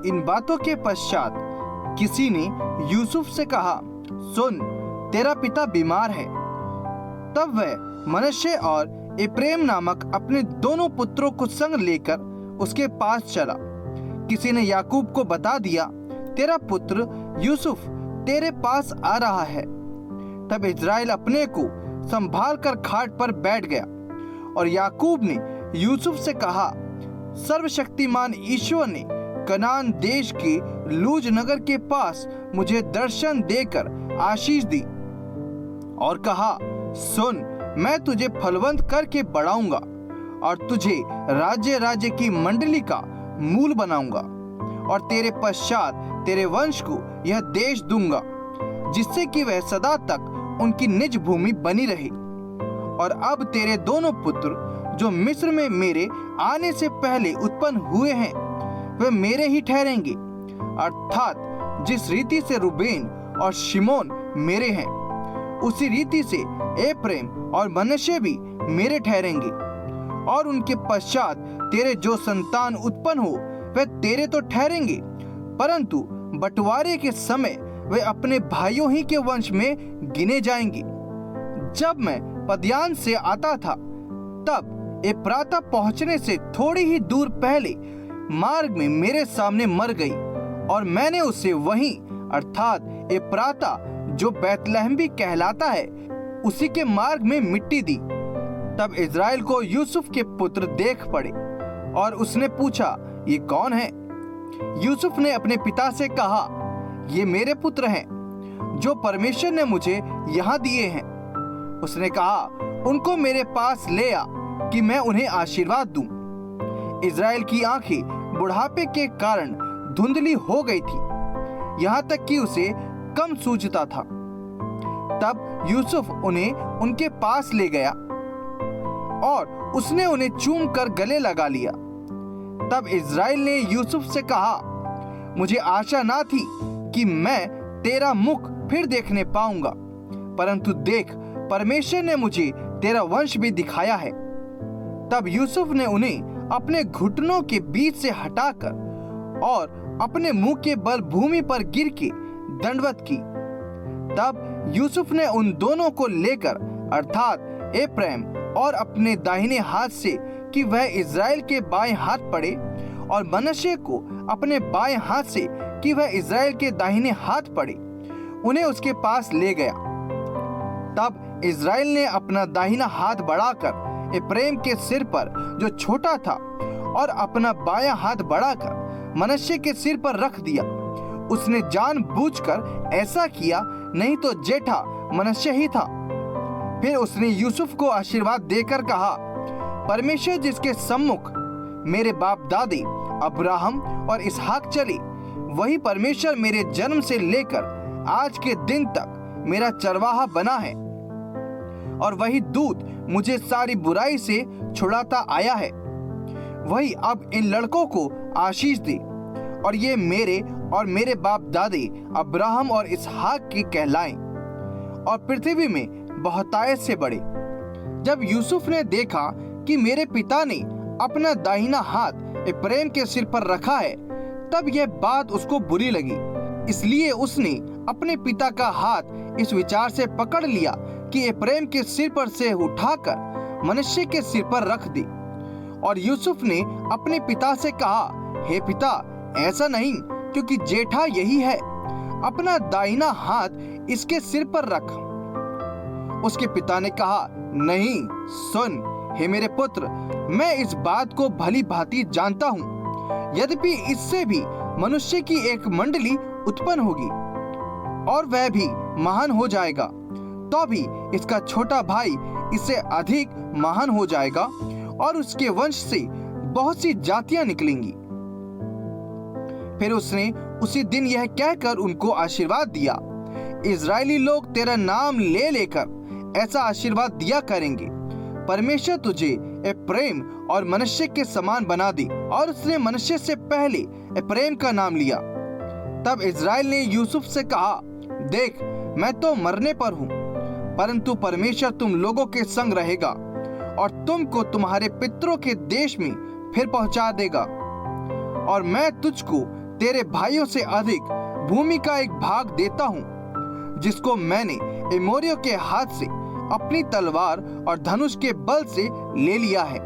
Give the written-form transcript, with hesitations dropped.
इन बातों के पश्चात किसी ने यूसुफ से कहा, सुन, तेरा पिता बीमार है। तब वह मनश्शे और एप्रैम नामक अपने दोनों पुत्रों को संग लेकर उसके पास चला। किसी ने याकूब को बता दिया, तेरा पुत्र यूसुफ तेरे पास आ रहा है। तब इज़राइल अपने को संभाल कर खाट पर बैठ गया और याकूब ने यूसुफ से कहा, सर्वशक्तिमान ईश्वर ने कनान देश के लूज नगर के पास मुझे दर्शन देकर आशीष दी और कहा, सुन, मैं तुझे फलवंत करके बढ़ाऊंगा और तुझे राज्य राज्य की मंडली का मूल बनाऊंगा और तेरे पश्चात तेरे वंश को यह देश दूंगा, जिससे कि वह सदा तक उनकी निज भूमि बनी रहे। और अब तेरे दोनों पुत्र जो मिस्र में मेरे आने से पहले उत्पन्न हुए हैं, वे मेरे ही ठहरेंगे, अर्थात जिस रीति से रूबेन और शिमोन मेरे हैं, उसी रीति से एप्रैम और मनश्शे भी मेरे ठहरेंगे। और उनके पश्चात तेरे जो संतान उत्पन्न हो वे तेरे तो ठहरेंगे, परंतु बंटवारे के समय वे अपने भाइयों ही के वंश में गिने जाएंगे। जब मैं पद्यान से आता था, तब एप्राता पहुंचने से थोड़ी ही दूर पहले मार्ग में मेरे सामने मर गई और मैंने उसे वहीं, अर्थात एप्राता जो बैतलहम भी कहलाता है, उसी के मार्ग में मिट्टी दी। तब इज़राइल को यूसुफ के पुत्र देख पड़े और उसने पूछा, ये कौन है? यूसुफ ने अपने पिता से कहा, ये मेरे पुत्र हैं, जो परमेश्वर ने मुझे यहाँ दिए हैं। उसने कहा, उनको मेरे पास ले आ कि मैं उन्हें आशीर्वाद दूं। इज़राइल की आंखें बुढ़ापे के कारण धुंधली हो गई थी, यहाँ तक कि उसे कम सूझता था। तब यूसुफ उन्हें उनके पास ले गया और उसने उन्हें चूम कर गले लगा लिया। तब इज़राइल ने यूसुफ से कहा, मुझे आशा ना थी कि मैं तेरा मुख फिर देखने पाऊंगा, परंतु देख, परमेश्वर ने मुझे तेरा वंश भी दिखाया है। तब यूसुफ ने उन्हें अपने घुटनों के बीच से हटाकर और अपने मुंह के बल भूमि पर गिर के दंडवत की। तब यूसुफ ने उन दोनों को लेकर, अर्थात एप्रैम और अपने दाहिने हाथ से कि वह इज़राइल के बाएं हाथ पड़े, और मनश्शे को अपने बाएं हाथ से कि वह इज़राइल के दाहिने हाथ पड़े, उन्हें उसके पास ले गया। तब इज़राइल ने अपना दाहिना हाथ बढ़ाकर एप्रैम के सिर पर जो छोटा था और अपना बायां हाथ बढ़ाकर मनश्शे के सिर पर रख दिया। उसने जानबूझकर ऐसा किया, नहीं तो जेठा मनश्शे ही था। फिर उसने यूसुफ को आशीर्वाद देकर कहा, परमेश्वर जिसके सम्मुख मेरे बाप दादे अब्राहम और इसहाक चले, वही परमेश्वर मेरे जन्म से लेकर आज के दिन तक मेरा चरवाहा बना है, और वही दूत मुझे सारी बुराई से छुड़ाता आया है। वही अब इन लड़कों को आशीष दे और ये मेरे और मेरे बाप दादे अब्राहम और इसहाक के कहलाएं और पृथ्वी में बहुतायत से बढ़े। जब यूसुफ ने देखा कि मेरे पिता ने अपना दाहिना हाथ एप्रैम के सिर पर रखा है, तब यह बात उसको बुरी लगी। इसलिए उसने अपने पिता का हाथ इस विचार से पकड़ लिया कि एप्रैम के सिर पर से उठाकर मनश्शे के सिर पर रख दे। और यूसुफ ने अपने पिता से कहा, हे पिता, ऐसा नहीं, क्योंकि जेठा यही है, अपना दाहिना हाथ इसके सिर पर रख। उसके पिता ने कहा, नहीं, सुन, हे मेरे पुत्र, मैं इस बात को भली भांति जानता हूँ, यद्यपि इससे भी मनुष्य की एक मंडली उत्पन्न होगी और वह भी महान हो जाएगा, तो भी इसका छोटा भाई इससे अधिक महान हो जाएगा और उसके वंश से बहुत सी जातियां निकलेंगी। फिर उसने उसी दिन यह कहकर उनको आशीर्वाद दिया, इज़राइली लोग तेरा नाम ले लेकर ऐसा आशीर्वाद दिया करेंगे, परमेश्वर तुझे एप्रैम और मनश्शे के समान बना दे। और उसने मनश्शे से पहले एप्रैम का नाम लिया। तब इज़राइल ने यूसुफ से कहा, देख, मैं तो मरने पर हूँ, परंतु परमेश्वर तुम लोगों के संग रहेगा और तुमको तुम्हारे पितरों के देश में फिर पहुंचा देगा, और मैं तुझको तेरे भाइयों से अधिक भूमि का एक भाग देता हूँ, जिसको मैंने एमोरियों के हाथ से अपनी तलवार और धनुष के बल से ले लिया है।